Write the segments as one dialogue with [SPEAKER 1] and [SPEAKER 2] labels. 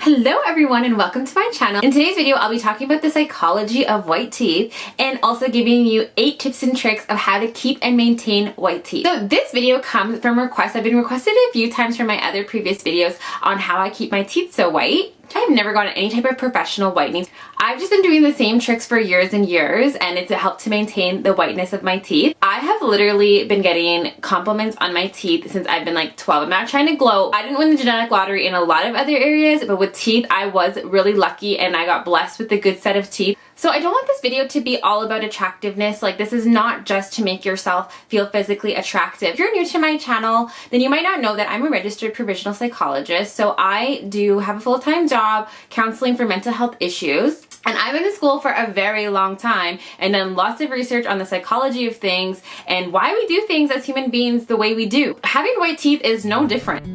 [SPEAKER 1] Hello everyone and welcome to my channel. In today's video, I'll be talking about the psychology of white teeth and also giving you 8 tips and tricks of how to keep and maintain white teeth. So this video comes from requests. I've been requested a few times from my other previous videos on how I keep my teeth so white. I've never gotten any type of professional whitening. I've just been doing the same tricks for years and years, and it's helped to maintain the whiteness of my teeth. I have literally been getting compliments on my teeth since I've been like 12. I'm not trying to gloat. I didn't win the genetic lottery in a lot of other areas, but with teeth, I was really lucky and I got blessed with a good set of teeth. So I don't want this video to be all about attractiveness. Like, this is not just to make yourself feel physically attractive. If you're new to my channel, then you might not know that I'm a registered provisional psychologist. So I do have a full-time job counseling for mental health issues. And I've been in school for a very long time and done lots of research on the psychology of things and why we do things as human beings the way we do. Having white teeth is no different.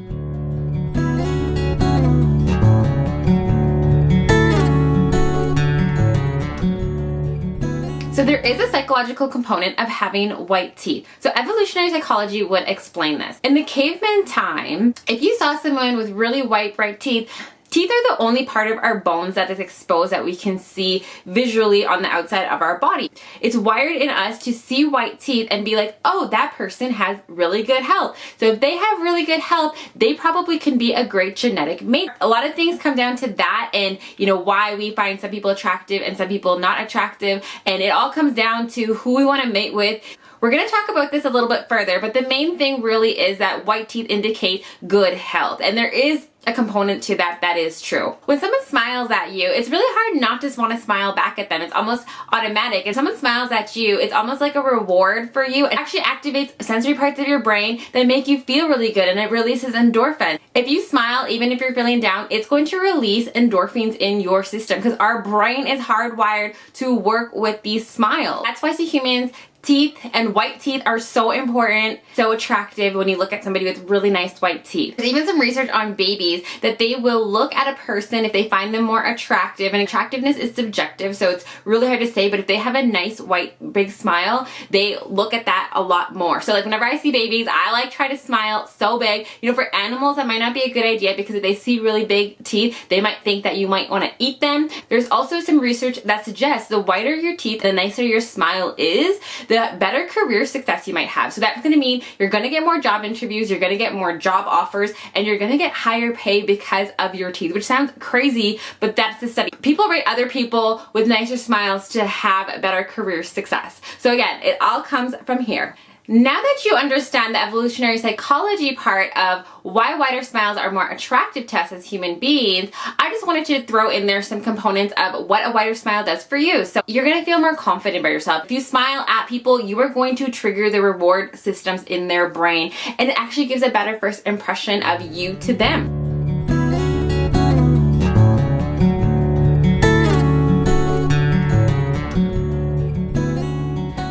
[SPEAKER 1] So there is a psychological component of having white teeth. So evolutionary psychology would explain this. In the caveman time, if you saw someone with really white, bright teeth, teeth are the only part of our bones that is exposed that we can see visually on the outside of our body. It's wired in us to see white teeth and be like, oh, that person has really good health. So if they have really good health, they probably can be a great genetic mate. A lot of things come down to that and, you know, why we find some people attractive and some people not attractive. And it all comes down to who we want to mate with. We're going to talk about this a little bit further, but the main thing really is that white teeth indicate good health. And there is a component to that is true. When someone smiles at you, it's really hard not to want to smile back at them. It's almost automatic. If someone smiles at you, it's almost like a reward for you. It actually activates sensory parts of your brain that make you feel really good, and it releases endorphins. If you smile, even if you're feeling down, it's going to release endorphins in your system because our brain is hardwired to work with these smiles. That's why humans, teeth and white teeth are so important, so attractive when you look at somebody with really nice white teeth. There's even some research on babies that they will look at a person if they find them more attractive, and attractiveness is subjective, so it's really hard to say, but if they have a nice white big smile, they look at that a lot more. So like whenever I see babies, I like try to smile so big. You know, for animals that might not be a good idea because if they see really big teeth, they might think that you might want to eat them. There's also some research that suggests the whiter your teeth, the nicer your smile is, the better career success you might have. So that's going to mean you're going to get more job interviews, you're going to get more job offers, and you're going to get higher pay because of your teeth, which sounds crazy, but that's the study. People rate other people with nicer smiles to have better career success. So again, it all comes from here. Now that you understand the evolutionary psychology part of why whiter smiles are more attractive to us as human beings, I just wanted to throw in there some components of what a whiter smile does for you. So you're going to feel more confident about yourself. If you smile at people, you are going to trigger the reward systems in their brain, and it actually gives a better first impression of you to them.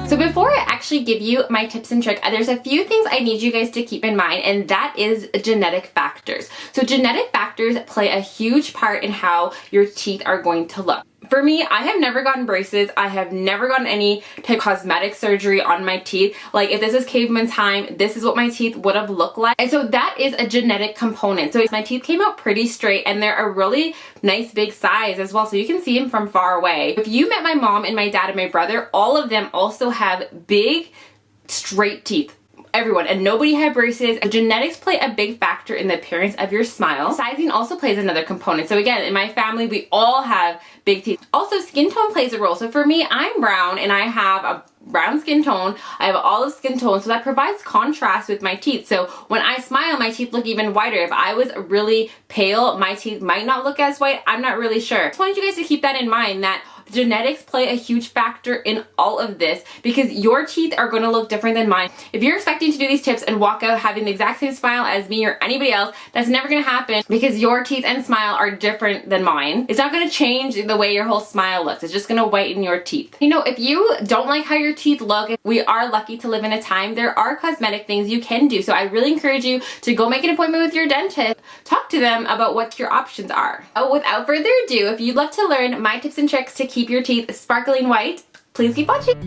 [SPEAKER 1] So before I actually give you my tips and tricks, there's a few things I need you guys to keep in mind, and that is genetic factors. So genetic factors play a huge part in how your teeth are going to look. For me, I have never gotten braces. I have never gotten any type of cosmetic surgery on my teeth. Like if this is caveman time, this is what my teeth would have looked like. And so that is a genetic component. So my teeth came out pretty straight and they're a really nice big size as well. So you can see them from far away. If you met my mom and my dad and my brother, all of them also have big straight teeth. Everyone, and nobody had braces. Genetics play a big factor in the appearance of your smile. Sizing also plays another component. So again, in my family, we all have big teeth. Also, skin tone plays a role. So for me, I'm brown and I have a brown skin tone. I have olive skin tone, so that provides contrast with my teeth. So when I smile, my teeth look even whiter. If I was really pale, my teeth might not look as white. I'm not really sure. I just wanted you guys to keep that in mind, that genetics play a huge factor in all of this because your teeth are going to look different than mine. If you're expecting to do these tips and walk out having the exact same smile as me or anybody else, that's never going to happen because your teeth and smile are different than mine. It's not going to change the way your whole smile looks. It's just going to whiten your teeth. You know, if you don't like how your teeth look, we are lucky to live in a time there are cosmetic things you can do. So I really encourage you to go make an appointment with your dentist. Talk to them about what your options are. Oh, without further ado, if you'd love to learn my tips and tricks to keep your teeth sparkling white, please keep watching.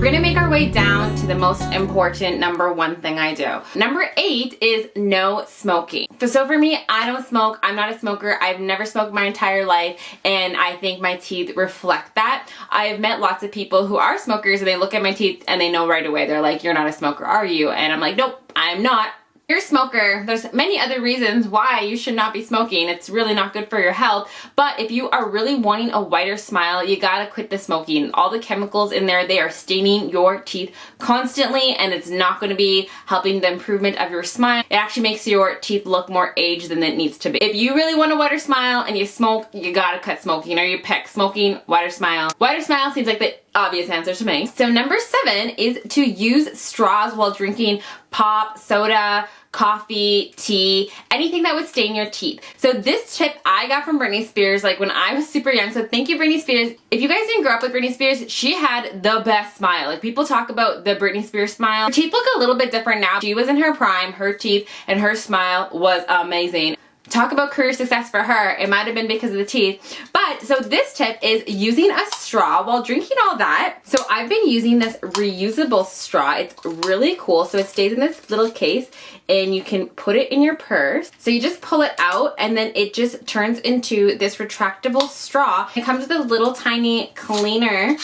[SPEAKER 1] We're gonna make our way down to the most important number 1 thing I do. Number 8 is no smoking. So for me, I don't smoke. I'm not a smoker. I've never smoked my entire life, and I think my teeth reflect that. I've met lots of people who are smokers and they look at my teeth and they know right away. They're like, "You're not a smoker, are you?" And I'm like, "Nope, I'm not." You're a smoker. There's many other reasons why you should not be smoking. It's really not good for your health. But if you are really wanting a whiter smile, you gotta quit the smoking. All the chemicals in there, they are staining your teeth constantly, and it's not gonna be helping the improvement of your smile. It actually makes your teeth look more aged than it needs to be. If you really want a whiter smile and you smoke, you gotta cut smoking, or you pick smoking, whiter smile. Whiter smile seems like the obvious answer to me. So number 7 is to use straws while drinking pop, soda, coffee, tea, anything that would stain your teeth. So this tip I got from Britney Spears like when I was super young. So thank you, Britney Spears. If you guys didn't grow up with Britney Spears, she had the best smile. Like, people talk about the Britney Spears smile. Her teeth look a little bit different now. She was in her prime. Her teeth and her smile was amazing. Talk about career success for her. It might have been because of the teeth. But so this tip is using a straw while drinking all that. So I've been using this reusable straw. It's really cool. So it stays in this little case and you can put it in your purse. So you just pull it out and then it just turns into this retractable straw. It comes with a little tiny cleaner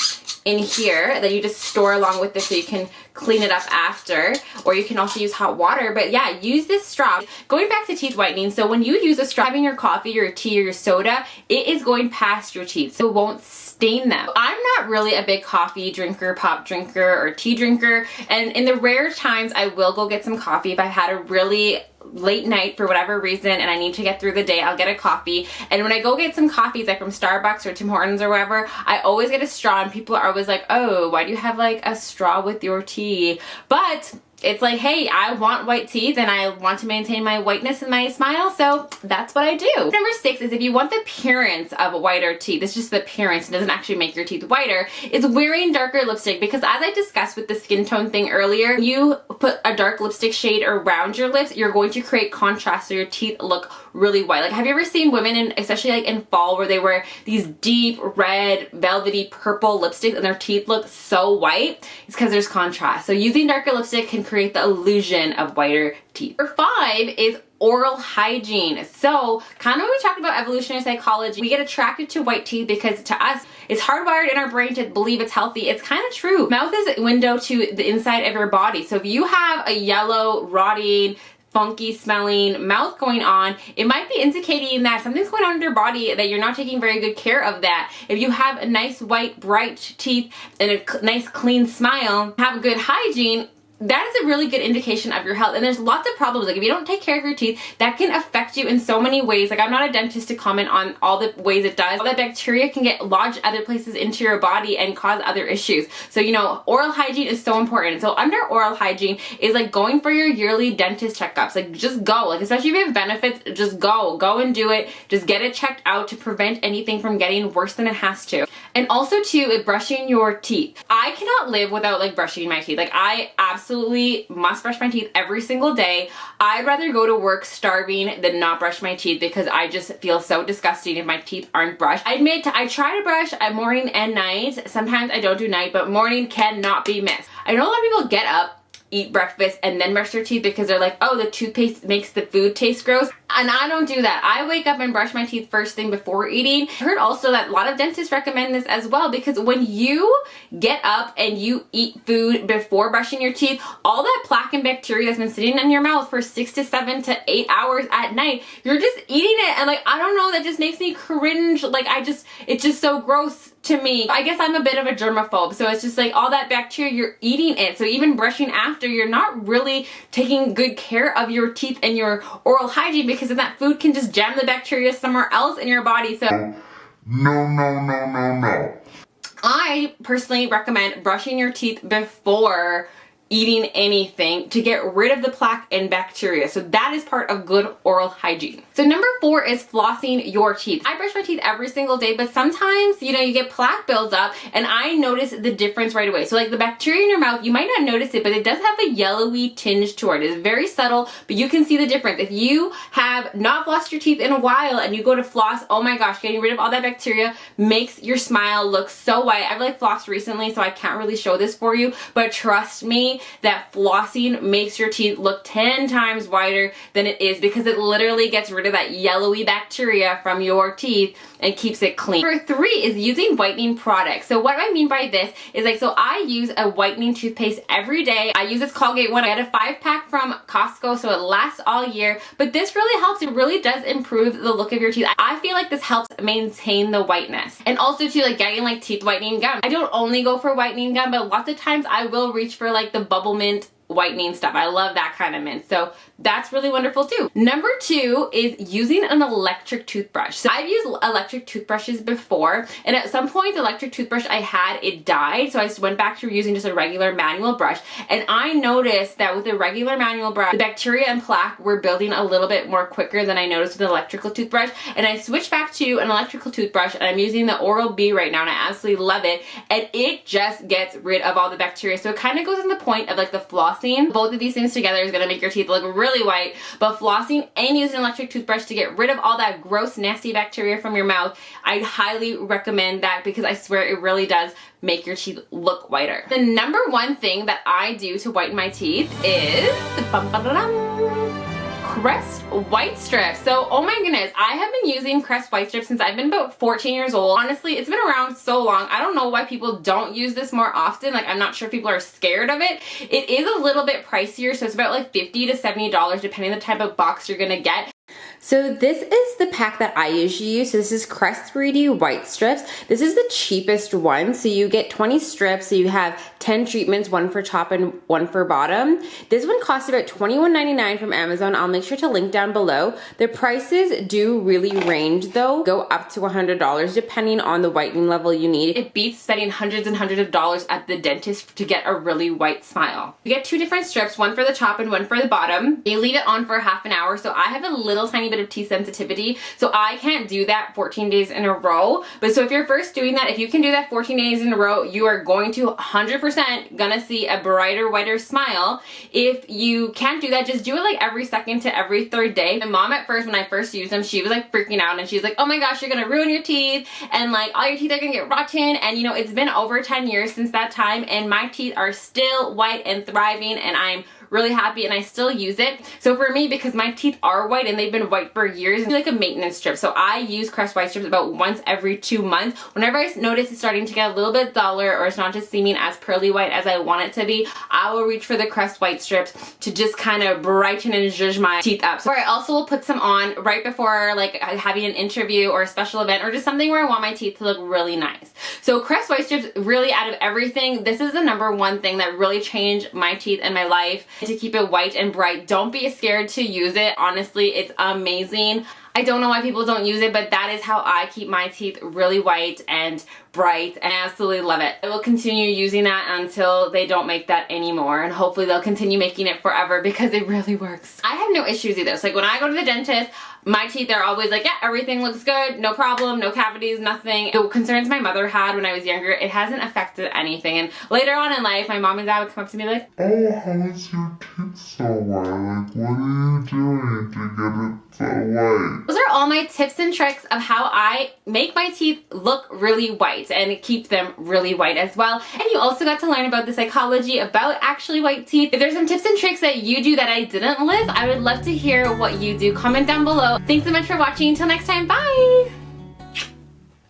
[SPEAKER 1] in here that you just store along with this so you can clean it up after, or you can also use hot water. But yeah, use this straw. Going back to teeth whitening, so when you use a straw, having your coffee, your tea, or your soda, it is going past your teeth, so it won't stain them. I'm not really a big coffee drinker, pop drinker, or tea drinker, and in the rare times I will go get some coffee if I've had a really late night for whatever reason and I need to get through the day. I'll get a coffee, and when I go get some coffees like from Starbucks or Tim Hortons or whatever, I always get a straw, and people are always like, "Oh, why do you have like a straw with your tea?" But it's like, hey, I want white teeth and I want to maintain my whiteness and my smile, so that's what I do. Number 6 is if you want the appearance of whiter teeth, it's just the appearance, it doesn't actually make your teeth whiter, is wearing darker lipstick. Because as I discussed with the skin tone thing earlier, you put a dark lipstick shade around your lips, you're going to create contrast so your teeth look really white. Like, have you ever seen women, in, especially like in fall, where they wear these deep red, velvety purple lipsticks and their teeth look so white? It's because there's contrast. So using darker lipstick can create the illusion of whiter teeth. Number 5 is oral hygiene. So kind of when we talked about evolutionary psychology, we get attracted to white teeth because to us, it's hardwired in our brain to believe it's healthy. It's kind of true. Mouth is a window to the inside of your body. So if you have a yellow, rotting, funky smelling mouth going on, it might be indicating that something's going on in your body, that you're not taking very good care of that. If you have a nice white bright teeth and a nice clean smile, have good hygiene, that is a really good indication of your health. And there's lots of problems. Like, if you don't take care of your teeth, that can affect you in so many ways. Like, I'm not a dentist to comment on all the ways it does. All that bacteria can get lodged other places into your body and cause other issues. So, you know, oral hygiene is so important. So under oral hygiene is like going for your yearly dentist checkups. Like, just go. Like, especially if you have benefits, just go. Go and do it. Just get it checked out to prevent anything from getting worse than it has to. And also too, with brushing your teeth. I cannot live without like brushing my teeth. Like, I absolutely must brush my teeth every single day. I'd rather go to work starving than not brush my teeth because I just feel so disgusting if my teeth aren't brushed. I admit, I try to brush at morning and night. Sometimes I don't do night, but morning cannot be missed. I know a lot of people get up, eat breakfast, and then brush their teeth because they're like, oh, the toothpaste makes the food taste gross. And I don't do that. I wake up and brush my teeth first thing before eating. I heard also that a lot of dentists recommend this as well, because when you get up and you eat food before brushing your teeth, all that plaque and bacteria that's been sitting in your mouth for 6 to 7 to 8 hours at night, you're just eating it, and like, I don't know, that just makes me cringe. Like, it's just so gross to me. I guess I'm a bit of a germaphobe, so it's just like all that bacteria, you're eating it. So even brushing after, you're not really taking good care of your teeth and your oral hygiene, because then that food can just jam the bacteria somewhere else in your body. So no. I personally recommend brushing your teeth before eating anything to get rid of the plaque and bacteria. So that is part of good oral hygiene. So number 4 is flossing your teeth. I brush my teeth every single day, but sometimes, you know, you get plaque builds up and I notice the difference right away. So like the bacteria in your mouth, you might not notice it, but it does have a yellowy tinge to it. It's very subtle, but you can see the difference. If you have not flossed your teeth in a while and you go to floss, oh my gosh, getting rid of all that bacteria makes your smile look so white. I've like flossed recently, so I can't really show this for you, but trust me that flossing makes your teeth look 10 times whiter than it is, because it literally gets rid of that yellowy bacteria from your teeth and keeps it clean. Number 3 is using whitening products. So what I mean by this is like, so I use a whitening toothpaste every day. I use this Colgate one. I get a 5-pack from Costco, so it lasts all year, but this really helps. It really does improve the look of your teeth. I feel like this helps maintain the whiteness. And also too, like getting like teeth whitening gum. I don't only go for whitening gum, but lots of times I will reach for like the bubble mint whitening stuff. I love that kind of mint. So that's really wonderful too. Number 2 is using an electric toothbrush. So I've used electric toothbrushes before, and at some point the electric toothbrush I had, it died. So I went back to using just a regular manual brush. And I noticed that with a regular manual brush, the bacteria and plaque were building a little bit more quicker than I noticed with an electrical toothbrush. And I switched back to an electrical toothbrush, and I'm using the Oral-B right now, and I absolutely love it. And it just gets rid of all the bacteria. So it kind of goes in the point of like the flossing. Both of these things together is going to make your teeth look really white, but flossing and using an electric toothbrush to get rid of all that gross, nasty bacteria from your mouth, I'd highly recommend that, because I swear it really does make your teeth look whiter. The number 1 thing that I do to whiten my teeth is CREST white strips. So, oh my goodness, I have been using CREST white strips since I've been about 14 years old. Honestly, it's been around so long. I don't know why people don't use this more often. Like, I'm not sure if people are scared of it. It is a little bit pricier, so it's about like $50 to $70 depending on the type of box you're gonna get. So this is the pack that I usually use. So this is CREST 3D white strips. This is the cheapest one. So you get 20 strips. So you have 10 treatments, one for top and one for bottom. This one costs about $21.99 from Amazon. I'll make sure to link down below. The prices do really range though. Go up to $100 depending on the whitening level you need. It beats spending hundreds and hundreds of dollars at the dentist to get a really white smile. You get 2 different strips, one for the top and one for the bottom. You leave it on for half an hour. So I have a little tiny bit of teeth sensitivity, so I can't do that 14 days in a row. But so if you're first doing that, if you can do that 14 days in a row, you are going to 100% gonna see a brighter, whiter smile. If you can't do that, just do it like every second to every third day. My mom at first, when I first used them, she was like freaking out, and she's like, oh my gosh, you're gonna ruin your teeth, and like all your teeth are gonna get rotten. And you know, it's been over 10 years since that time, and my teeth are still white and thriving, and I'm really happy, and I still use it. So for me, because my teeth are white and they've been white for years, it's like a maintenance strip. So I use CREST white strips about once every 2 months. Whenever I notice it's starting to get a little bit duller, or it's not just seeming as pearly white as I want it to be, I will reach for the CREST white strips to just kind of brighten and zhuzh my teeth up. So I also will put some on right before like having an interview or a special event, or just something where I want my teeth to look really nice. So CREST white strips, really out of everything, this is the number 1 thing that really changed my teeth and my life. To keep it white and bright, don't be scared to use it. Honestly, it's amazing. I don't know why people don't use it, but that is how I keep my teeth really white and bright, and I absolutely love it. I will continue using that until they don't make that anymore, and hopefully they'll continue making it forever, because it really works. I have no issues either. So like when I go to the dentist, my teeth are always like, yeah, everything looks good, no problem, no cavities, nothing. The concerns my mother had when I was younger, it hasn't affected anything. And later on in life, my mom and dad would come up to me like, oh, how is your teeth so white? Like, what are you doing to get it so white? Those are all my tips and tricks of how I make my teeth look really white and keep them really white as well. And you also got to learn about the psychology about actually white teeth. If there's some tips and tricks that you do that I didn't list, I would love to hear what you do. Comment down below. Thanks so much for watching. Until next time, bye!